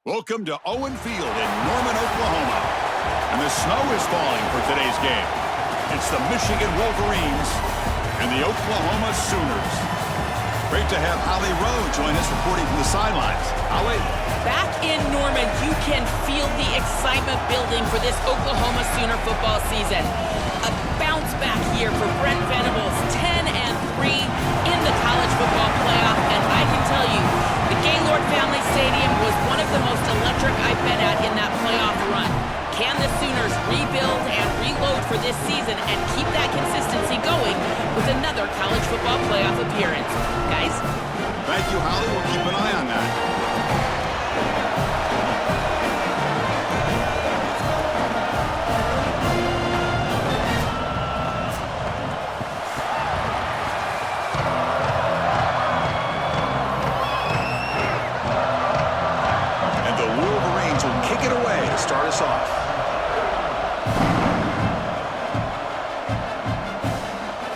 Welcome to Owen Field in Norman, Oklahoma. And the snow is falling for today's game. It's the Michigan Wolverines and the Oklahoma Sooners. Great to have Holly Rowe join us reporting from the sidelines. Holly? Back in Norman, you can feel the excitement building for this Oklahoma Sooner football season. A bounce back year for Brent Venables, 10-3 in the college football playoff. And I can tell you, the Gaylord Family Stadium was one of the most electric I've been at in that playoff run. Can the Sooners rebuild and reload for this season and keep that consistency going with another college football playoff appearance? Guys? Thank you, Holly. We'll keep an eye on that. Start us off.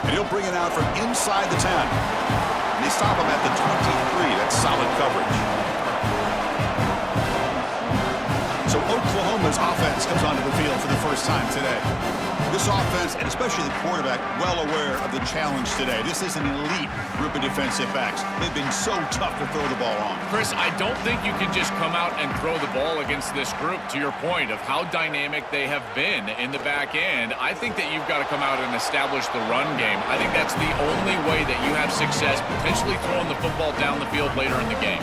And he'll bring it out from inside the 10. And they stop him at the 23. That's solid coverage. So Oklahoma's offense comes onto the field for the first time today. This offense, and especially the quarterback, well aware of the challenge today. This is an elite group of defensive backs. They've been so tough to throw the ball on. Chris, I don't think you can just come out and throw the ball against this group, to your point of how dynamic they have been in the back end. I think that you've got to come out and establish the run game. I think that's the only way that you have success, potentially throwing the football down the field later in the game.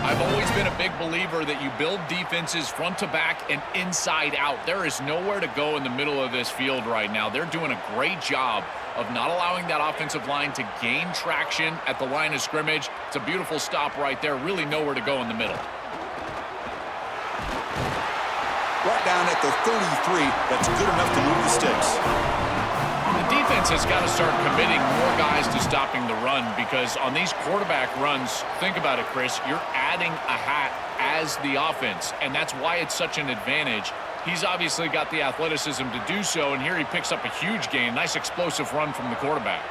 I've always been a big believer that you build defenses front to back and inside out. There is nowhere to go in the middle of this field right now. They're doing a great job of not allowing that offensive line to gain traction at the line of scrimmage. It's a beautiful stop right there. Really nowhere to go in the middle. Right down at the 33. That's good enough to move the sticks. The defense has got to start committing more guys to stopping the run, because on these quarterback runs, think about it, Chris, you're adding a hat as the offense, and that's why it's such an advantage. He's obviously got the athleticism to do so, and here he picks up a huge gain. Nice explosive run from the quarterback.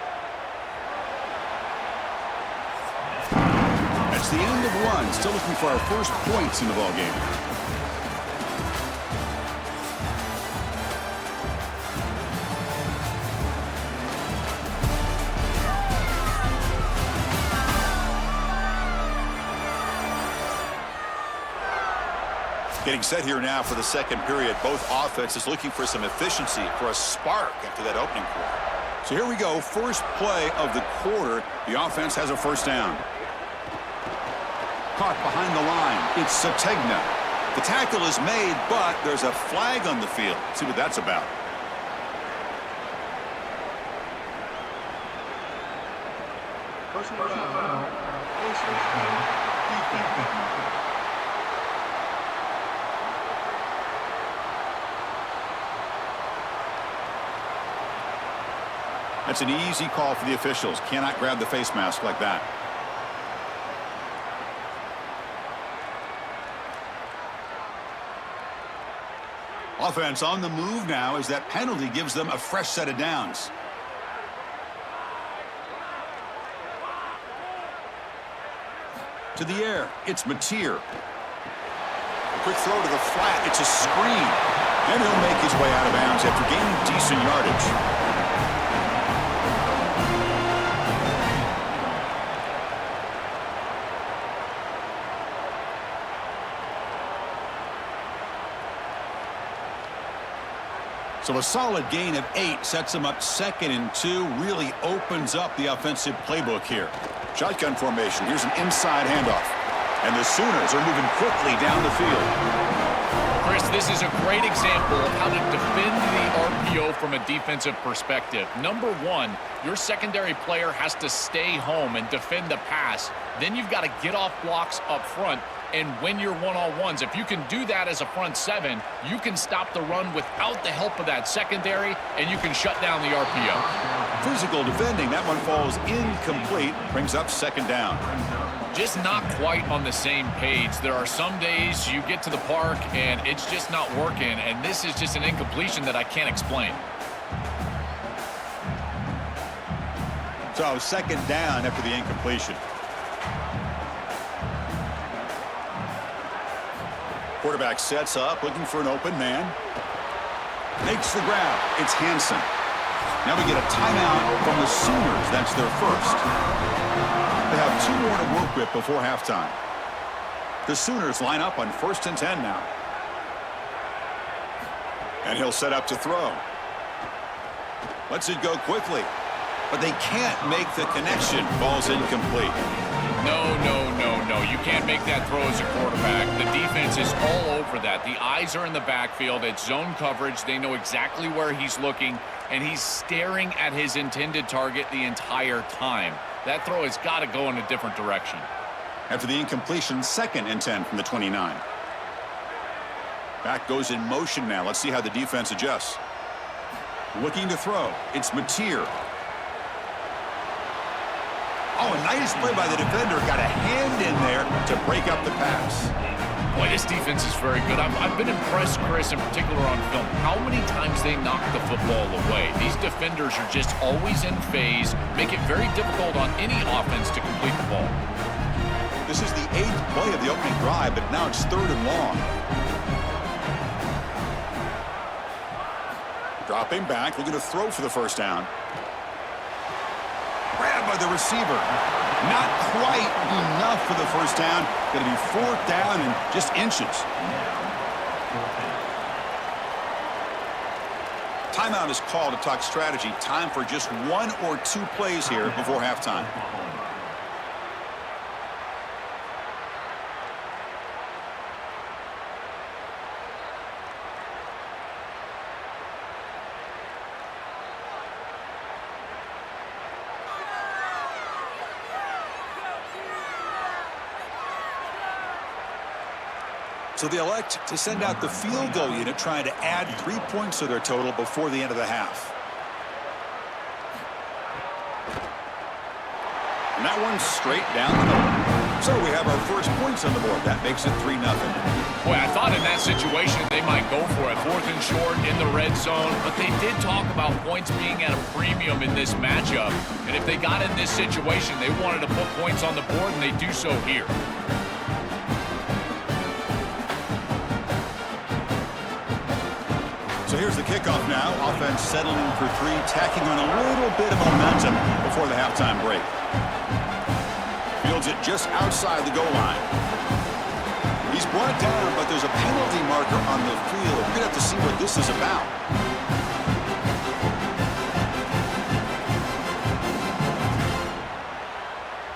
That's the end of one. Still looking for our first points in the ballgame. Getting set here now for the second period. Both offenses looking for some efficiency, for a spark after that opening quarter. So here we go. First play of the quarter. The offense has a first down. Caught behind the line. It's Sategna. The tackle is made, but there's a flag on the field. Let's see what that's about. That's an easy call for the officials. Cannot grab the face mask like that. Offense on the move now as that penalty gives them a fresh set of downs. To the air, it's Mateer. A quick throw to the flat, it's a screen. And he'll make his way out of bounds after gaining decent yardage. So a solid gain of 8 sets them up 2nd and 2. Really opens up the offensive playbook here. Shotgun formation. Here's an inside handoff. And the Sooners are moving quickly down the field. Chris, this is a great example of how to defend the RPO from a defensive perspective. Number one, your secondary player has to stay home and defend the pass. Then you've got to get off blocks up front and win your one-on-ones. If you can do that as a front seven, you can stop the run without the help of that secondary, and you can shut down the RPO. Physical defending. That one falls incomplete. Brings up 2nd down. Just not quite on the same page. There are some days you get to the park and it's just not working, and this is just an incompletion that I can't explain. So 2nd down after the incompletion. Quarterback sets up, looking for an open man. Makes the grab. It's Hansen. Now we get a timeout from the Sooners. That's their first. They have 2 more to work with before halftime. The Sooners line up on 1st and 10 now. And he'll set up to throw. Lets it go quickly. But they can't make the connection. Ball's incomplete. No. You can't make that throw as a quarterback. The defense is all over that. The eyes are in the backfield. It's zone coverage. They know exactly where he's looking, and he's staring at his intended target the entire time. That throw has got to go in a different direction. After the incompletion, 2nd and 10 from the 29. Back goes in motion now. Let's see how the defense adjusts. Looking to throw. It's Mateer. Oh, a nice play by the defender. Got a hand in there to break up the pass. Boy, this defense is very good. I've been impressed, Chris, in particular on film, how many times they knock the football away. These defenders are just always in phase, make it very difficult on any offense to complete the ball. This is the 8th play of the opening drive, but now it's 3rd and long. Dropping back, looking to throw for the first down. Grabbed by the receiver. Not quite enough for the first down. Going to be 4th down and just inches. Timeout is called to talk strategy. Time for just 1 or 2 plays here before halftime. So they elect to send out the field goal unit, trying to add 3 points to their total before the end of the half. And that one's straight down the middle. So we have our first points on the board. That makes it 3-0. Boy, I thought in that situation they might go for it. 4th and short in the red zone. But they did talk about points being at a premium in this matchup. And if they got in this situation, they wanted to put points on the board, and they do so here. So here's the kickoff now. Offense settling for 3, tacking on a little bit of momentum before the halftime break. Fields it just outside the goal line. He's brought down, but there's a penalty marker on the field. We're going to have to see what this is about.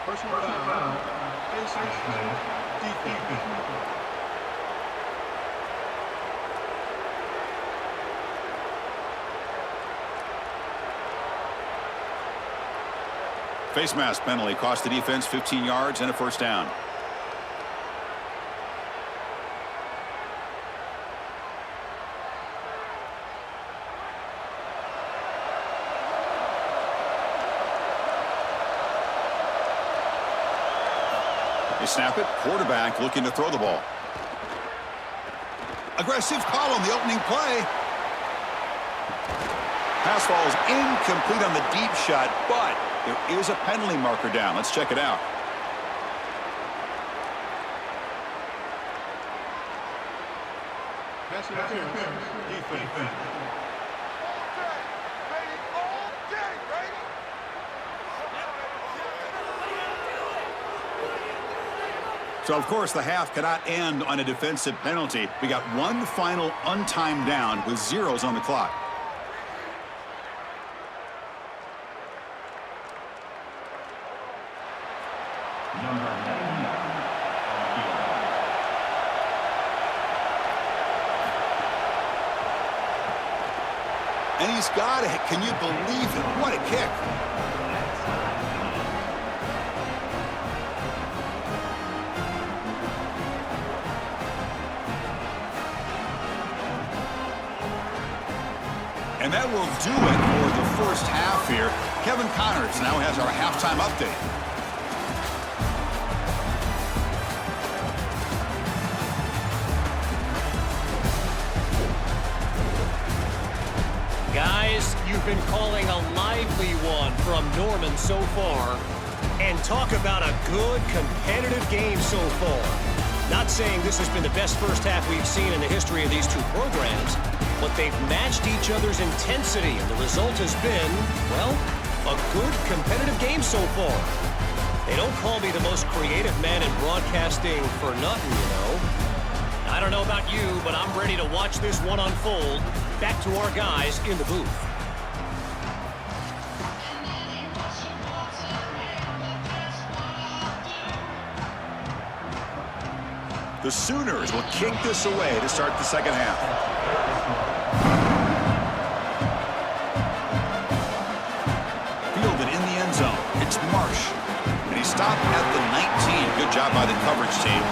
Personal foul. Defense. Face mask penalty cost the defense 15 yards and a first down. They snap it. Quarterback looking to throw the ball. Aggressive call on the opening play. Pass falls incomplete on the deep shot, but there is a penalty marker down. Let's check it out. Defense. So, of course, the half cannot end on a defensive penalty. We got one final untimed down with zeros on the clock. And he's got it. Can you believe it? What a kick. And that will do it for the first half here. Kevin Connors now has our halftime update. Guys, you've been calling a lively one from Norman so far. And talk about a good competitive game so far. Not saying this has been the best first half we've seen in the history of these two programs, but they've matched each other's intensity, and the result has been, well, a good competitive game so far. They don't call me the most creative man in broadcasting for nothing, you know. I don't know about you, but I'm ready to watch this one unfold. Back to our guys in the booth. The Sooners will kick this away to start the second half. Fielded in the end zone. It's Marsh. And he stopped at the 19. Good job by the coverage team.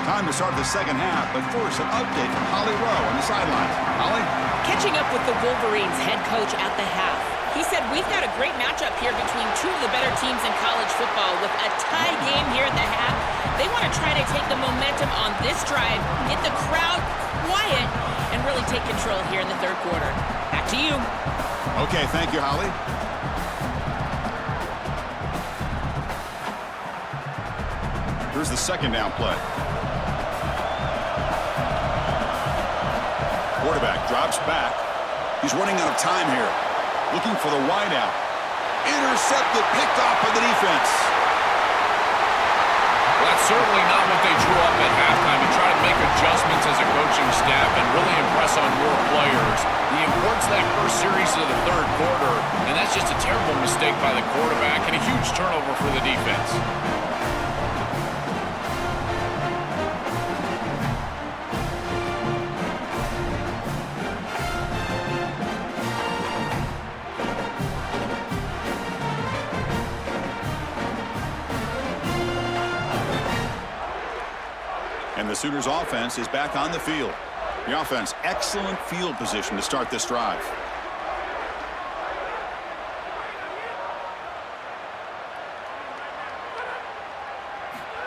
Time to start the second half, but first an update from Holly Rowe on the sidelines. Holly? Catching up with the Wolverines head coach at the half. He said, we've got a great matchup here between two of the better teams in college football. With a tie game here at the half, they want to try to take the momentum on this drive, get the crowd quiet, and really take control here in the third quarter. Back to you. Okay, thank you, Holly. Here's the second down play. Quarterback drops back. He's running out of time here. Looking for the wideout. Intercepted, picked off by the defense. Well, that's certainly not what they drew up at halftime. You try to make adjustments as a coaching staff and really impress on your players. The importance of that first series of the third quarter, and that's just a terrible mistake by the quarterback and a huge turnover for the defense. And the Sooners offense is back on the field. The offense, excellent field position to start this drive.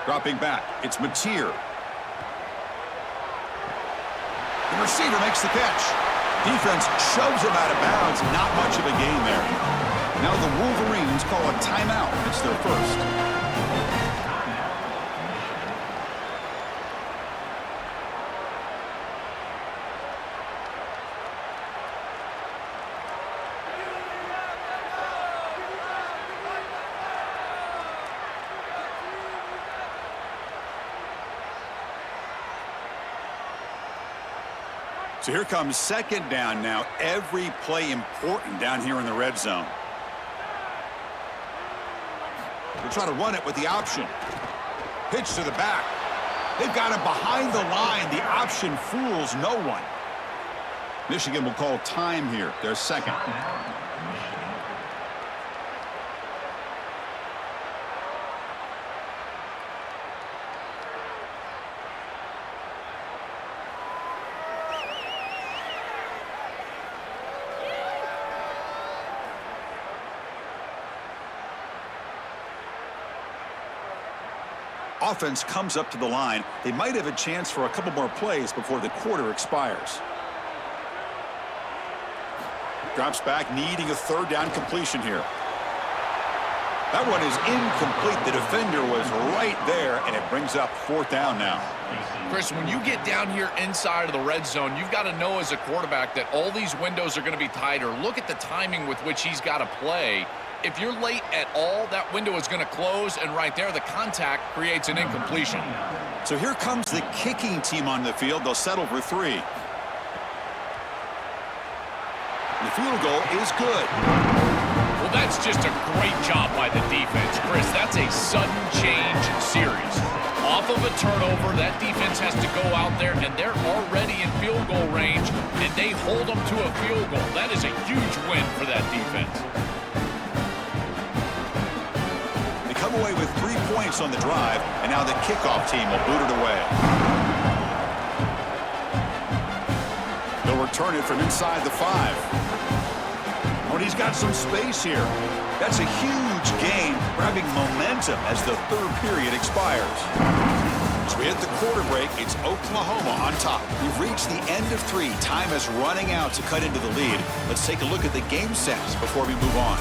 Dropping back, it's Mateer. The receiver makes the catch. Defense shoves him out of bounds. Not much of a gain there. Now the Wolverines call a timeout. It's their first. So here comes second down now. Every play important down here in the red zone. They'll try to run it with the option. Pitch to the back. They've got him behind the line. The option fools no one. Michigan will call time here. Their second. Offense comes up to the line. They might have a chance for a couple more plays before the quarter expires. Drops back, needing a third down completion here. That one is incomplete. The defender was right there, and it brings up fourth down now. Chris, when you get down here inside of the red zone, you've got to know as a quarterback that all these windows are going to be tighter. Look at the timing with which he's got to play. If you're late at all, that window is going to close, and right there, the contact creates an incompletion. So here comes the kicking team on the field. They'll settle for three. The field goal is good. Well, that's just a great job by the defense, Chris. That's a sudden change series. Off of a turnover, that defense has to go out there, and they're already in field goal range, and they hold them to a field goal. That is a huge win for that defense. Come away with 3 points on the drive, and now the kickoff team will boot it away. They'll return it from inside the 5. Oh, and he's got some space here. That's a huge gain, grabbing momentum as the third period expires. As we hit the quarter break, it's Oklahoma on top. We've reached the end of 3. Time is running out to cut into the lead. Let's take a look at the game stats before we move on.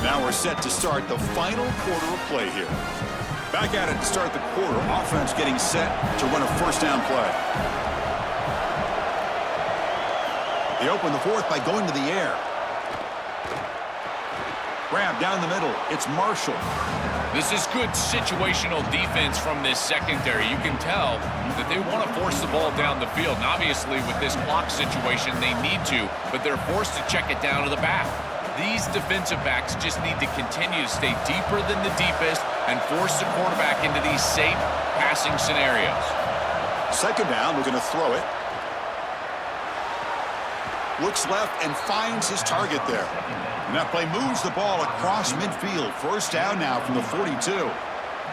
Now we're set to start the final quarter of play here. Back at it to start the quarter. Offense getting set to run a first down play. They open the fourth by going to the air. Grab down the middle. It's Marshall. This is good situational defense from this secondary. You can tell that they want to force the ball down the field. And obviously, with this clock situation, they need to, but they're forced to check it down to the back. These defensive backs just need to continue to stay deeper than the deepest and force the quarterback into these safe passing scenarios. Second down, we're going to throw it. Looks left and finds his target there. And that play moves the ball across midfield. First down now from the 42.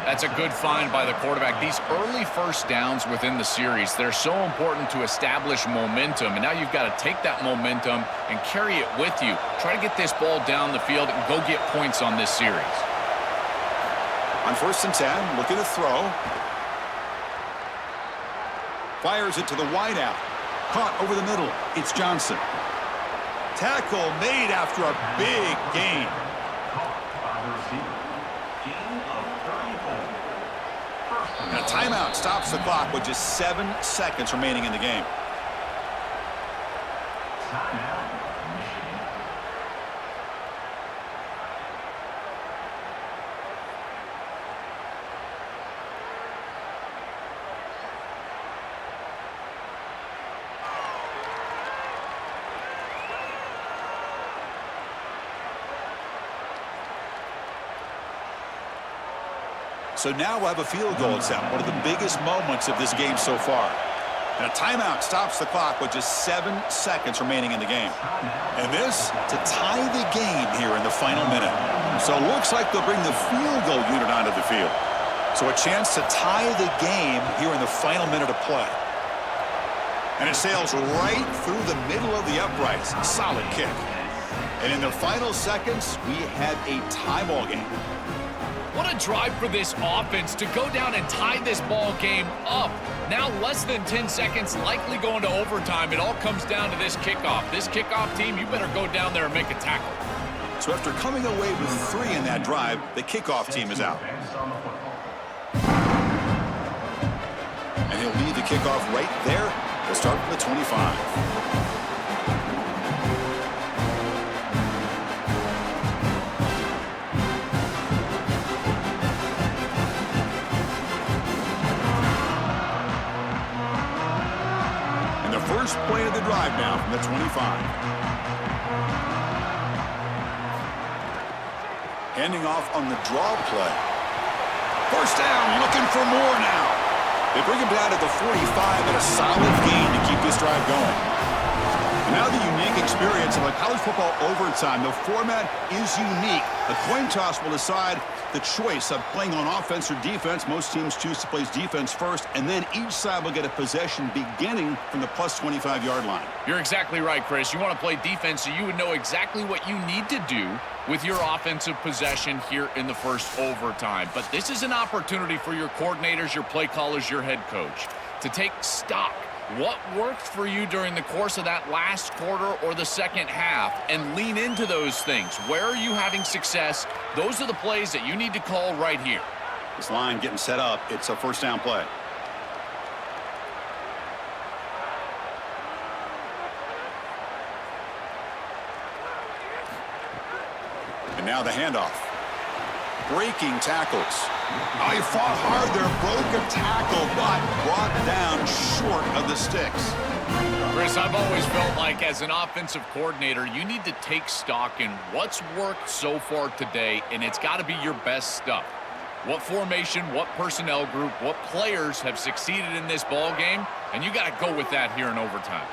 That's a good find by the quarterback. These early first downs within the series, they're so important to establish momentum. And now you've got to take that momentum and carry it with you. Try to get this ball down the field and go get points on this series. On 1st and 10, looking to throw. Fires it to the wideout. Caught over the middle. It's Johnson. Tackle made after a big gain. And a timeout stops the clock with just 7 seconds remaining in the game. So now we'll have a field goal attempt, one of the biggest moments of this game so far. And a timeout stops the clock with just 7 seconds remaining in the game. And this to tie the game here in the final minute. So it looks like they'll bring the field goal unit onto the field. So a chance to tie the game here in the final minute of play. And it sails right through the middle of the uprights. Solid kick. And in the final seconds, we had a tie ball game. What a drive for this offense to go down and tie this ball game up. Now less than 10 seconds, likely going to overtime. It all comes down to this kickoff. This kickoff team, you better go down there and make a tackle. So after coming away with 3 in that drive, the kickoff team is out. And he'll lead the kickoff right there. We'll start from the 25. First play of the drive now from the 25. Handing off on the draw play. First down, looking for more now. They bring him down to the 45 and a solid gain to keep this drive going. And now the unique experience of a college football overtime. The format is unique. A coin toss will decide the choice of playing on offense or defense. Most teams choose to play defense first, and then each side will get a possession beginning from the plus 25-yard line. You're exactly right, Chris. You want to play defense so you would know exactly what you need to do with your offensive possession here in the first overtime. But this is an opportunity for your coordinators, your play callers, your head coach to take stock. What worked for you during the course of that last quarter or the second half, and lean into those things. Where are you having success? Those are the plays that you need to call right here. This line getting set up. It's a first down play. And now the handoff. Breaking tackles. Oh, he fought hard there, broke a tackle, but brought down short of the sticks. Chris, I've always felt like as an offensive coordinator, you need to take stock in what's worked so far today, and it's got to be your best stuff. What formation, what personnel group, what players have succeeded in this ball game, and you got to go with that here in overtime.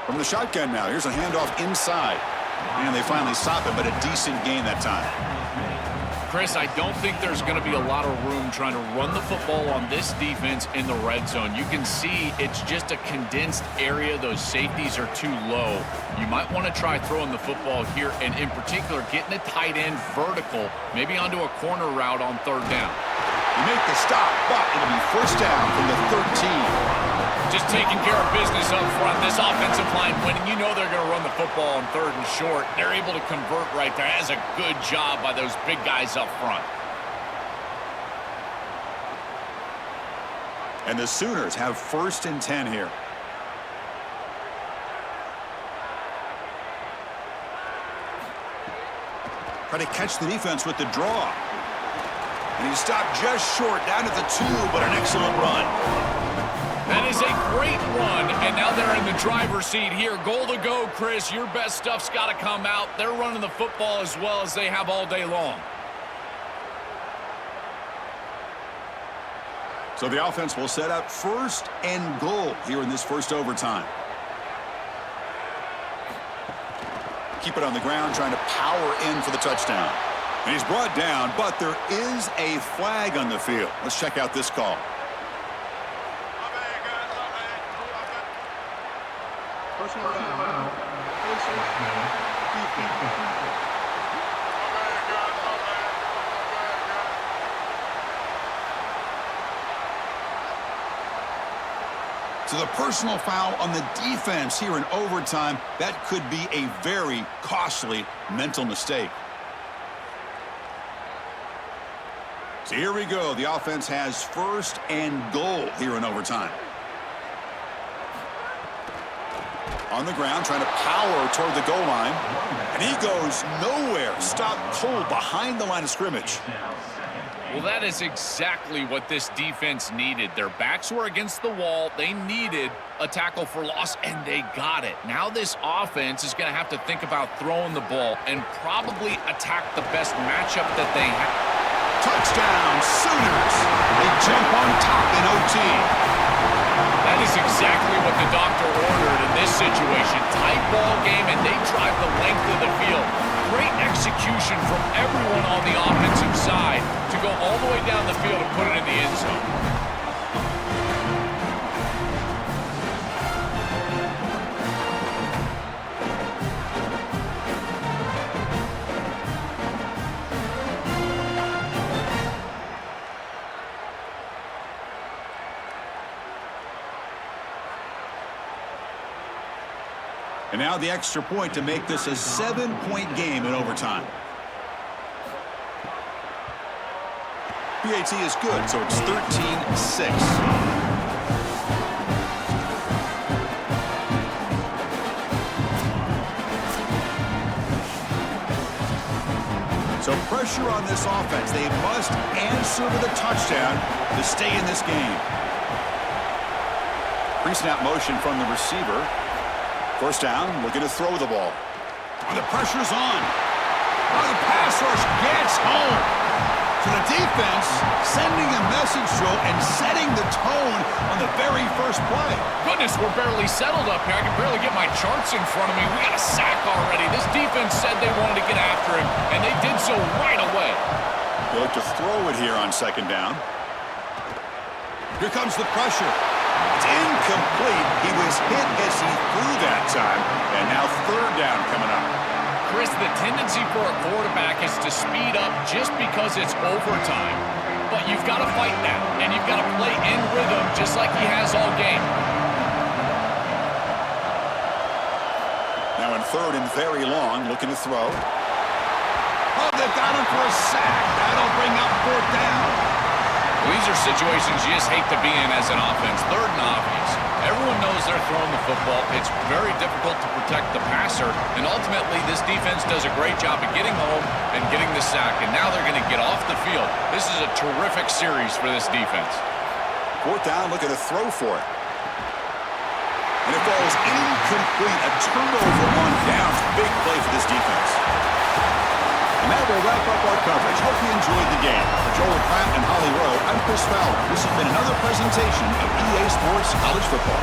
From the shotgun now, here's a handoff inside. And they finally stop it, but a decent gain that time. Chris, I don't think there's going to be a lot of room trying to run the football on this defense in the red zone. You can see it's just a condensed area. Those safeties are too low. You might want to try throwing the football here, and in particular, getting a tight end vertical, maybe onto a corner route on third down. You make the stop, but it'll be first down from the 13. Just taking care of business up front. This offensive line, when you know they're going to run the football on third and short, they're able to convert right there. That's a good job by those big guys up front. And the Sooners have 1st and 10 here. Try to catch the defense with the draw. And he stopped just short, down at the 2, but an excellent run. That is a great run, and now they're in the driver's seat here. Goal to go, Chris. Your best stuff's got to come out. They're running the football as well as they have all day long. So the offense will set up 1st and goal here in this first overtime. Keep it on the ground, trying to power in for the touchdown. And he's brought down, but there is a flag on the field. Let's check out this call. Personal foul. Defense. So the personal foul on the defense here in overtime, that could be a very costly mental mistake. So here we go. The offense has 1st and goal here in overtime. On the ground, trying to power toward the goal line. And he goes nowhere. Stopped cold behind the line of scrimmage. Well, that is exactly what this defense needed. Their backs were against the wall. They needed a tackle for loss, and they got it. Now this offense is going to have to think about throwing the ball and probably attack the best matchup that they have. Touchdown, Sooners. They jump on top in OT. That is exactly what the doctor ordered in this situation. Tight ball game, and they drive the length of the field. Great execution from everyone on the offensive side to go all the way down the field and put it in the end zone. And now the extra point to make this a 7-point game in overtime. PAT is good, so it's 13-6. So pressure on this offense. They must answer with a touchdown to stay in this game. Pre-snap motion from the receiver. First down, looking to throw the ball. And the pressure's on. Oh, the pass rush gets home. So the defense sending a message through and setting the tone on the very first play. Goodness, we're barely settled up here. I can barely get my charts in front of me. We got a sack already. This defense said they wanted to get after him, and they did so right away. They look to throw it here on 2nd down. Here comes the pressure. It's incomplete. He was hit as he threw that time, and now 3rd down coming up. Chris, the tendency for a quarterback is to speed up just because it's overtime. But you've got to fight that, and you've got to play in rhythm just like he has all game. Now in 3rd and very long, looking to throw. Oh, they've got him for a sack. That'll bring up 4th down. Well, these are situations you just hate to be in as an offense. 3rd and obvious. Everyone knows they're throwing the football. It's very difficult to protect the passer, and ultimately this defense does a great job of getting home and getting the sack, and now they're going to get off the field. This is a terrific series for this defense. 4th down, looking to throw for it. And it falls incomplete. A turnover on downs. Big play for this defense. And that will wrap up our coverage. Hope you enjoyed the game. For Joel Pratt and Holly Rowe, I'm Chris Fowler. This has been another presentation of EA Sports College Football.